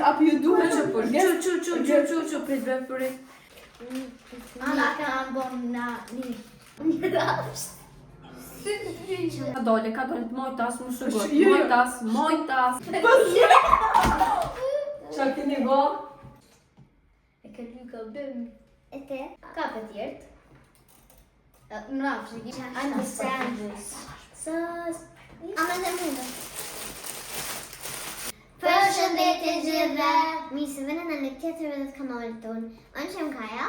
Apo ju duhet që për që prit vepërit. Ana ka bon na një rafsht. Ka dole mojtas më shugoj. Mojtas. Qa keni bo? E ka lyka bëm. E te? Ka për tjert. Në rafsht, I'm the sandwich. Sos. Ama në mundë. Përshëndetje gjithëve. Mi se vënë në tjetër dhe të kanalit tonë. Unë që më Kaja.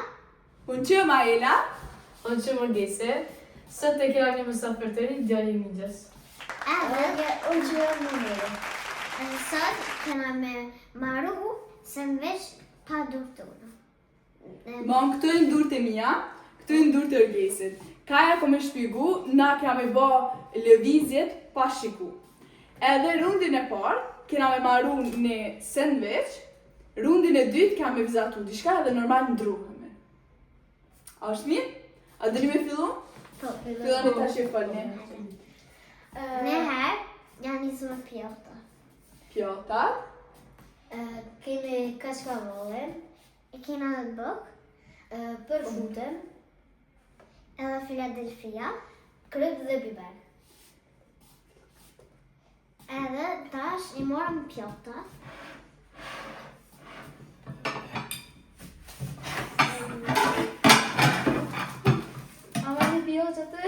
Unë që Maela. Unë që Mërgese. Sot e kera një mësafër të ri, djali i Migjes. Unë që Mëmire. Sot këna me maru sandwich pa dur tonë. Mon, këtu e ndurët e mija, këtu e ndurët e Orgesit. Kaja ko me shpigu, na kena me bo lëvizjet pa shiku. Edhe rundin e parë, kena me maru në sandwich, rundin e dytë kena me vizatu dishka edhe normal ndruheme. A është mirë? A dëni me fillu? Po, Fillon e ta shifoni. Ne her, janë njësë me pjota. Pjota. Kemi kaçkavole, e kena dhe bëk, përfute, edhe Philadelphia, kryp dhe biber. Edhe tash i morëm pjota. Ama një pjota të?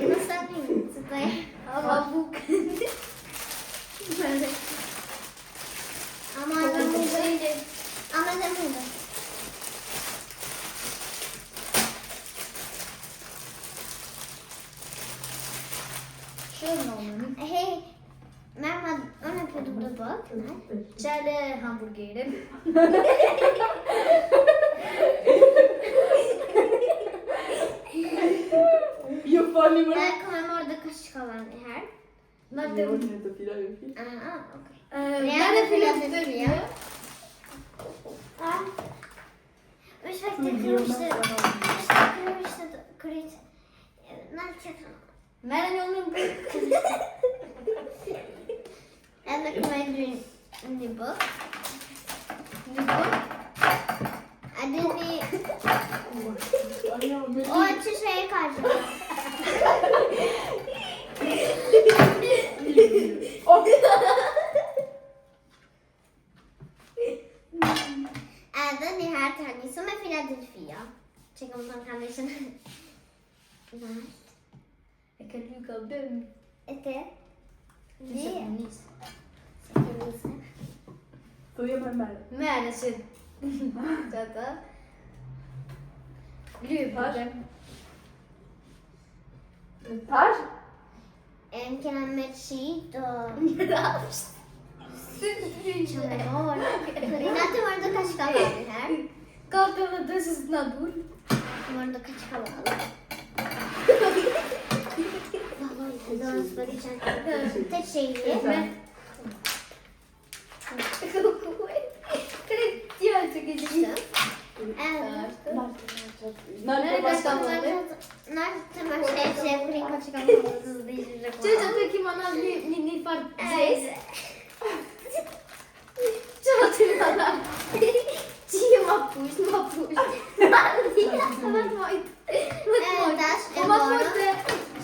Në statin, se të e bukë. Ama dhe mundë. Hej, mamma, unë e përdu të bëk, ne? Qele hamburgerin. Jo fali më. E kom e morë dhe kaçkavole një herë. Jo, në të Philadelphia. Okay. Ja dhe Philadelphia. Është vetë kryt. Në qëtë. Mere një unë në bërë. Edhe kom e dy një bëk. A dy një... O, që shë e kajtë. Edhe një herë të njësë me Philadelphia. Që kom të në kamishën. E ka lyka bëm. E te? Nisë të nisë. Se ke njësë. Tu je më mërë. Mere që... Qëta. Lypa. Tash? E në kena me qito. Rafsht. Që me morë. Kërina të morë do kaçkavole një herë. Ka të dhe dësës të në dur. Morë do kaçkavole. Do në spëri që të qenje. Kërët tjallë që ke gjithë. Nërë të kaçkavole. Nërë të më shqe që e kërin kaçkavole. Që të kima në një farë zesë. Që të më në që je ma push. Më të mojtë. Tash e Më morë. të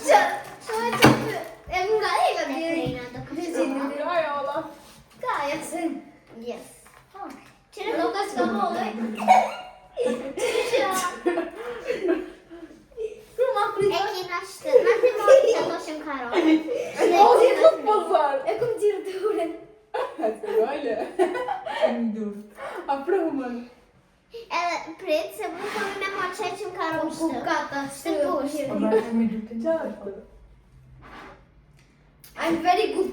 që e më nga e ga diri. Kërina do kaçkavole. Ja, ola. Ka, jasën. Yes. Qërë do ka s'ka mole. Kërë ma E frikë. kina shtë. Në të morë që do shumë karo. O, si të pozar. E kom gjirë të uren. Të gajle. A prëmën. Edhe prit se bukëm me ma qaj që më karo Ku shtë. kata Të pushë. I'm very good.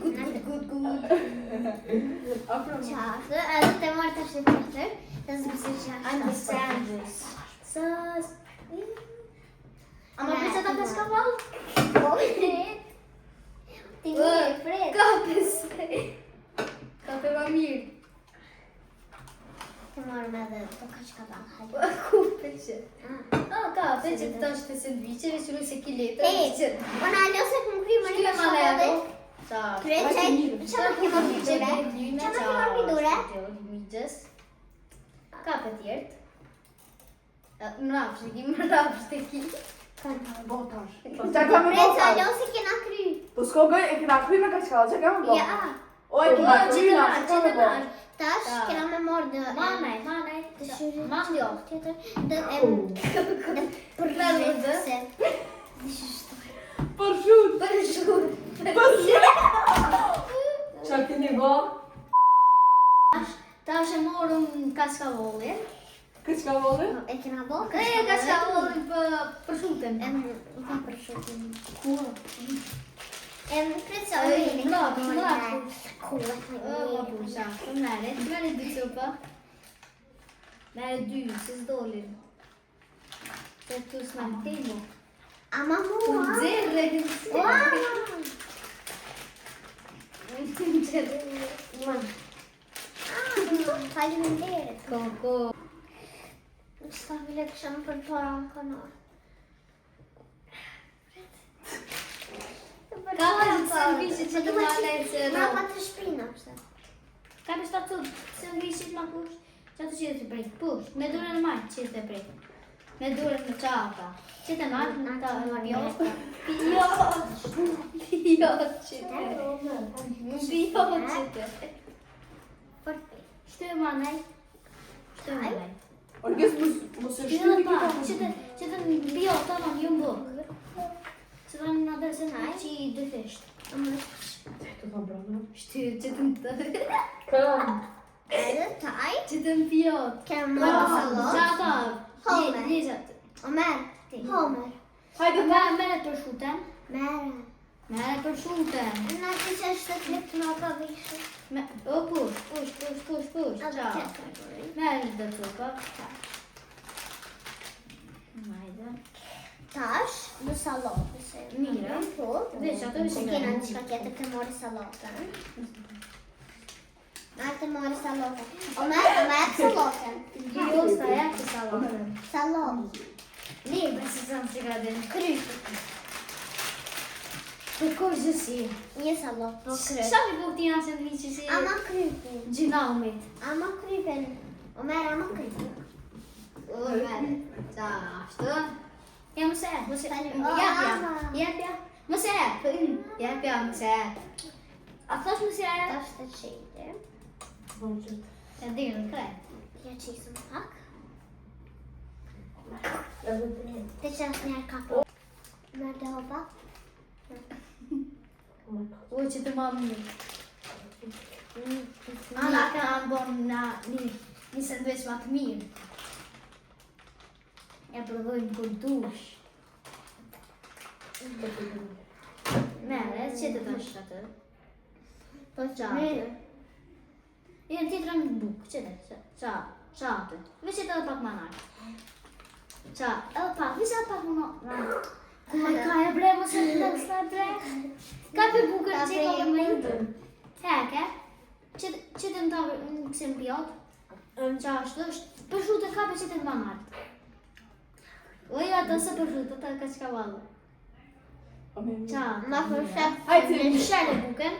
A prëmën. Qaftë, edhe të morë të shtë tjetër. Të zbësë që I'm the sandwich. Sos. Ama përse ta ka s'ka valë? Po, prit. Ti mirë, prit. Kapes. Kape ma mirë. Të morë me dhe të kaçkavole. Ku peqe? Kape që të tash të sandviqeve që nëse ki letër. Hey, unë alo se këmë kry më një kaçkavole. Krece, çfarë kemi midure? Çfarë kemi midure? Midjes. Kape tjertë. Më rafsh, më rafsh të ki. Botash. Ta kam Krece, botash. jo si kena kry. Po s'ko goj, e kena kry me kashkallë, që kam botash. Ja. O, e kena kry na, që kam botash. Tash kena me marrë dë... Manaj. Të shyri. Manaj, jo. Tjetër. Dë... Përrëve. Se... Përshut. Qa keni bo? Tash e morëm kaskavollin. Këtë ka vole? E kena bo? Kaskavollin për shuten. Ka përshutin. Kur? Krece, Mrapsh. Kulla. Pusha, të merret dy copa. Merret dy, se s'dolin. Se tu s'na temo. Ama mua. Zerre. Faleminderit. Koko. Ska bile kisha më përpara në kanal. Ka servisi që të marrë se Ma pa të shpina, përse. Ka për shtatë servisit ma kush, që të qire të prej. Push, me durën e majtë qire të prej. Me durën në qaka. Që të marrë në ta pjot. Pjot qite. Pjot qite. Shtu e manaj. Shtu e manaj. Orges mos e Shtu e shtyri pa, këta. që të pjot të man ju mbuk. Që të në adresën që i dëfisht. Të ka brana. Shtu që të më të. Kam. Edhe taj. Që të më pjot. Kemë marrë salot. Qa ta? Homer. Lizat. Omer. Homer. Hajde mere për shuten. Mere. Mere për shuten. Në që që është të klip të nga ka vishë. O push. Edhe Qa? tjetër. Mere dhe copa. Hajde. Tash, në salotë. Mira. Po. Veç ato Se kena në qka tjetër të mori salotën. Të mori salotën. Omer salotën. Jo, sta ja të salon. Salot. Libre si zanë që ka dhe. Krypë. Për kosh gjësi. Një salot. Po kryp. Qa mi buk tina se në vici si Ama krypin. gjinaumit? Ama krypin. Omer, ama krypin. Omer. Qa, ashtu? Ja, më se e. Jepja. Më se e. Jepja, më se e. A thash më se e? Tash të qejtë. E dirë në krej. Ja qisëm pak. Të që është njerë kapo. Merë dhe hopa. O që të mamë një. Ana ka në bon një sandwich ma të mirë. Ja provojmë kur dush. Mere, që të dash atë? Po qatë. Jenë tjetra në buk, që të? Qatë. Vë që të edhe pak manar. Qa, edhe pak, vë që edhe pak manar. Ka e bre, mos e të s'na bre. Ka për bukër që e ka me jutën. Heke, që të më të kësi më pjot. Qa ashtu është, përshutë ka për që të manar. O jo ato se përshutë, ato ka që ka valë. Qa, Ma përshef. Hajde, në shërë buken.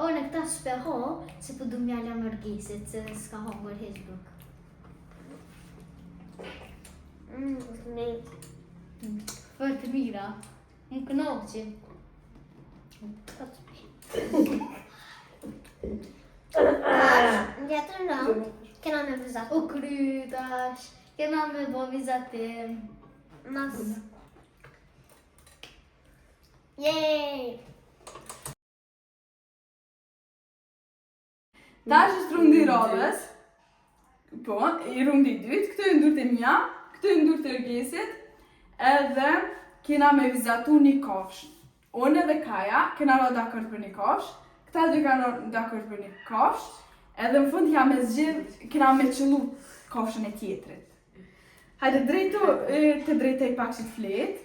O në këta shpeho, se po du mjalla mërgisit, se s'ka hongër heq buk. Për të mira, në kënoqë. Në tjetër në, kena me vizat. O krytash, kena me bo vizatim. Mas. Jej! Tash është rundi i radhës. Po, i rundi i dytë. Këto e ndurët e mia, këto e ndurët e Ergesit. Edhe kena me vizatu një kafsh. Unë edhe Kaja kena ra dakord për një kafsh. Këta dy kanë ra dakord për një kafsh. Edhe në fund jam e zgjidh, kena me qëllu kafshën e tjetrit. Hajde drejto, të drejtej pak që të flet.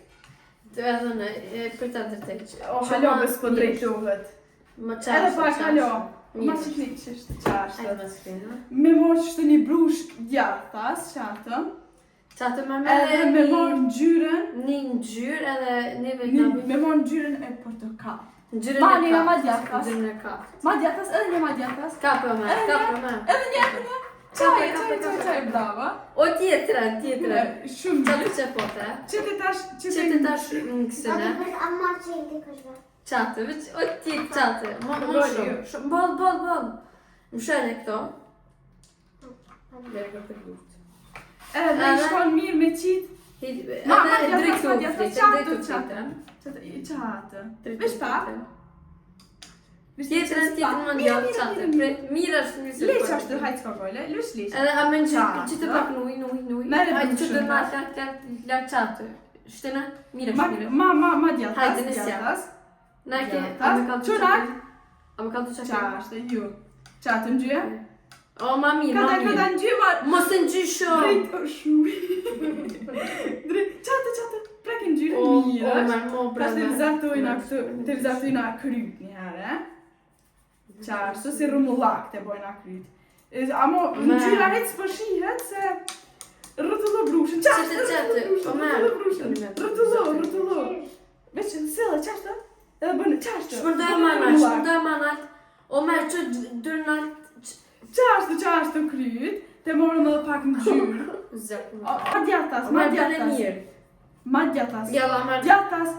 Të edhe në, për të drejtej. O, halo, bës po drejtohet. Më Edhe qashtë. pak halo. Ma që klik që është qashtë. Ajde më skrinë. Me morë që shtë një brushk djathas, që atëm. Qatë me Edhe me marrë ngjyrën, një ngjyrë edhe neve me marrë ngjyrën e portokall. ngjyrën Ma e një nga kaftë. madjatas. Ngjyrën e kaftë. Madjatas, edhe një madjatas. Kapë me, kapë me. Edhe një. Çaj, brava. O tjetëra. Shumë Qatë mirë. që pote. Qëtë tash, Qëtë tash në kësëne. Amma qendi këshme. Qatë, veç, o tjetë qatë. Më shumë. Bol. Më shënë e këto. Berga për luft. Edhe i shkon mirë me qitë. Edhe drejtu qatë. Qatë. Vesh pa? Tjetërën më ndjallë qatë. Mirë është mirë se Leq ashtu, hajtë s'ka gole, lësh leq. Edhe a më që të pak nuj. Mere Hajde që brushën, të pa. lartë qatë. Shtena, mirë është mirë. Ma djatas, Hajde, nësja. djatas. Na ke, Djatas. a më kalë të Qunak. qatë. A më kalë të qatë. Qashtë, ju. Qatë në gjyë? O, ma mirë, ma Kada mirë. në gjyë, ma... Mos të ngjy shumë. Drejt o shumë. Qatë, prek në gjyre, mirë është. Pas të vizatojna kryt një herë, qashtu si rumullak të bojna kryt. Amo në gjyra hecë për shihet se rëtullo brushën, rëtullo. Veç sëllë, qashtu? Edhe bënë, qashtu? Shpërdoj manat. O merë që dërnat. Qashtu kryt, të morëm edhe pak në gjyrë. Madjatas, Madjatas. Gjalla merë. Djatas.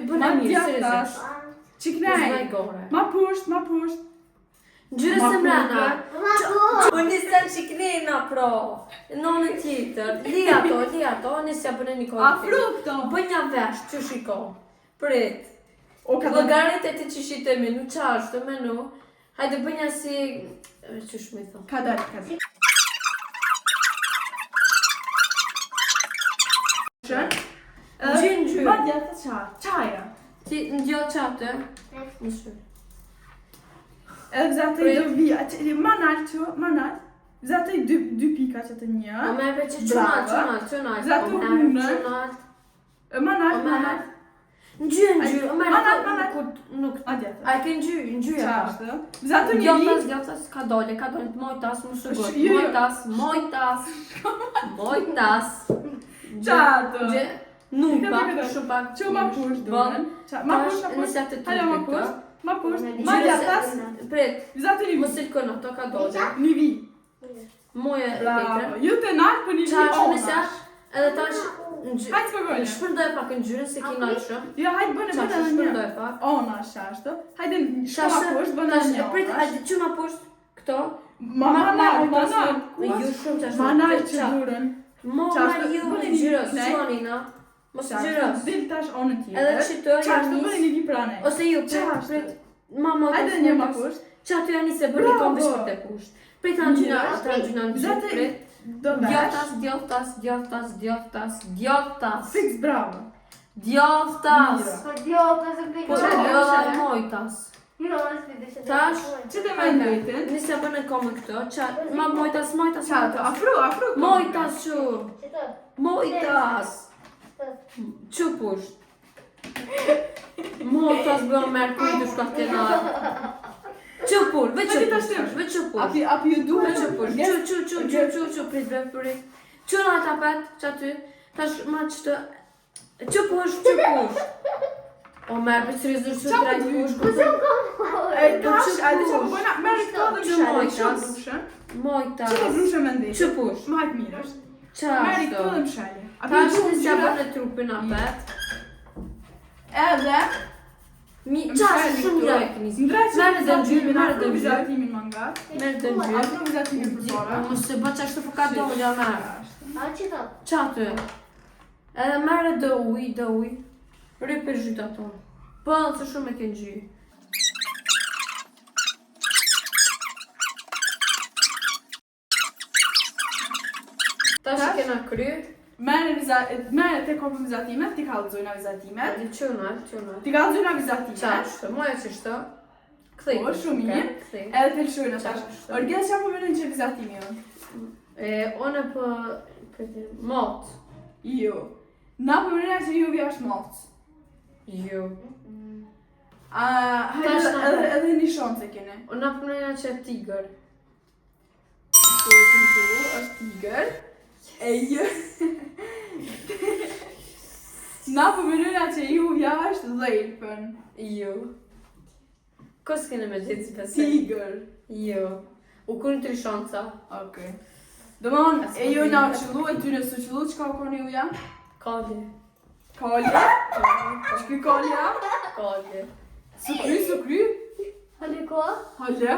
Bëna mirë, seriosisht. Qiknej. Ma pusht. Gjyre se mrena. O nisë që knena pro. Në tjetër. Li ato, nisja bëne një kohë. Afru këto. Bënja vesh që shiko. Prit. O ka Vëgarit e të që shitemi, në qashtë, menu. Hajde bënja si... Që shme thë. Ka dalë. Gjynë. Madjatas qaja. Ti ndjo qatë. Nësë. Edhe vëzate i do vija, manal, vëzate i dy pika që të një. O me veç qënat. Zato hunën. Manal. Ngjyrë, o me Manat. nuk. Madjatas. A ke ngjyrë Qashtë. Vëzate një vijë. Djatas, ka dole, mojtas, më shugot. Jo. Mojtas. Qatë. Nuk pak, shupak. Që ma pusht dorën. Ma pusht. Hajde ma pusht. Ma pusht. Madjatas. Pret, Vëzate një më vijë. silkon ato ka dole. Një vijë. Moje Bravo. Ju të nalë për një vijë Qashtë nëse, onash. edhe tash Hajtë s'ka shpërdoj pak ngjyrën se ki nalëshëm. Jo, hajtë bënë Qashtë edhe një. shpërdoj pak. Onash qashtë. Hajde shkoma pusht, bënë edhe një Prit, onash. hajde që ma pusht këto. Manal. Ju shumë qashtë. Manal që durën. Marë ju në gjyrës, qanina. Mos gjyrës. Dil tash onë Edhe tjetër. që të Qashtë janis. bëni një vijë pranë. Ose ju, prit, mama Hajde një ma pusht. Që aty janis e bëni kom bishkët e pusht. Prit anë gjyna në gjyrë, Zate prit. do vesh. Djoftas. Fix bravo. Djoftas. Po Qa që do? djoftas mojtas. Tash, Që të me ndojtin? Nisja bëne komë këto, qatë, ma mojtas. Qatë, afru. Mojtas që. Mojtas. Që pusht? Mojtas bënë merë kujtë shka të kenarë. Që pusht? Veç që pusht? Api ju duhe Që pusht? Që prit. Që në ata pet, që aty, tash ma që të... Që pusht? O merë për sëriz dërë që drejtë pusht. Tash, ajde që po bëjna, merë këto dhe Që mshele. mojtas. Që të brushën me ndeshë. Që pusht? Majtë mirë është. Qa Merë këto dhe ashtë? mshele. Tash nësja bëne trupin apet. Edhe, Qa ashtë shumë grejtë njësë. ndreqë Merë dhe ngjyrë, merë dhe afru ngjyrë. vizatimin mangat. Merë dhe ngjyrë. Afru vizatimin për para. Mos se bë qashtu për ka dole ja merë. Qa ty? Edhe merë dhe uj. Rry për zhyt ato. Bëllë se shumë e kënë gjy. Tash i kena kry. Merë te kopë vizatimet, ti kallëzojna vizatimet. Di qëna. Ti kallëzojna vizatimet. Qashtë, moja qështë. Këthej. Po, shumë mirë. Këthej. Edhe të lëshojnë tash. Qashtë. Orgjes që po vëllën që vizatimi jo? One për mot. Jo. Na po vëllën që ju vja është mot. Jo. Hajde edhe një shonë se kene. Ona për nëjna që e tigër. Po, është tigër. E ju... Na po mënyra që ju jashtë dhejpën. Jo. Kos kene me gjithë besoj? Tiger. Jo. U kun 3 shansa. Okej. Domthon, e ju na qëllu, e ty në su qëllu, qka u koni uja? Kalje. Kalja? Shky kalja? Kalje. Su kry? Hale ko? Hale?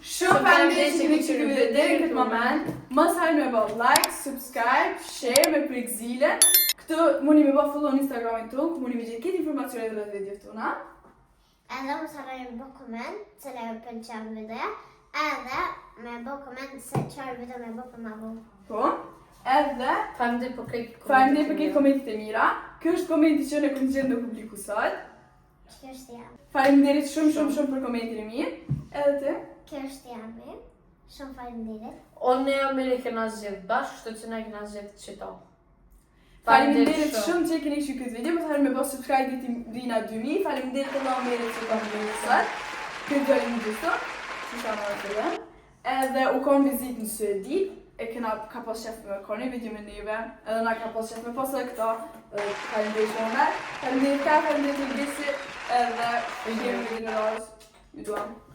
Shumë faleminderit që keni qenë video deri në këtë moment. Mos harroni me bë like, subscribe, share me prik zile. Këtë mundi me bë follow në Instagramin tonë, ku mundi me gjetë këtë informacione rreth videot tona. Edhe mos harroni me bë koment se le pëlqen videoja. Edhe me bë koment se çfarë video me bë për më vonë. Po. Edhe Faleminderit për këtë faleminderit për këtë komentet e mira. Ky është komenti që ne kemi gjetur në publiku sot. Kjo është jam. Faleminderit shumë për komentin e mirë. Edhe ti? Kjo është jam. Shumë faleminderit. Unë e Amiri kena zgjedh bashkë, kështu që ne kena zgjedh qëto. Faleminderit shumë që keni qenë këtë video. Mos harroni me bë subscribe deri në 2000. Faleminderit edhe Amerit që ka vënë sot. Këtë do të gusto. Si sa më të. Edhe u kon vizitë në Suedi. E kena ka pas shef me koni video me neve. Edhe na ka pas shef me pas këto. Faleminderit shumë. Faleminderit ka, faleminderit Lisi. Edhe e jemi në rast. Ju duam.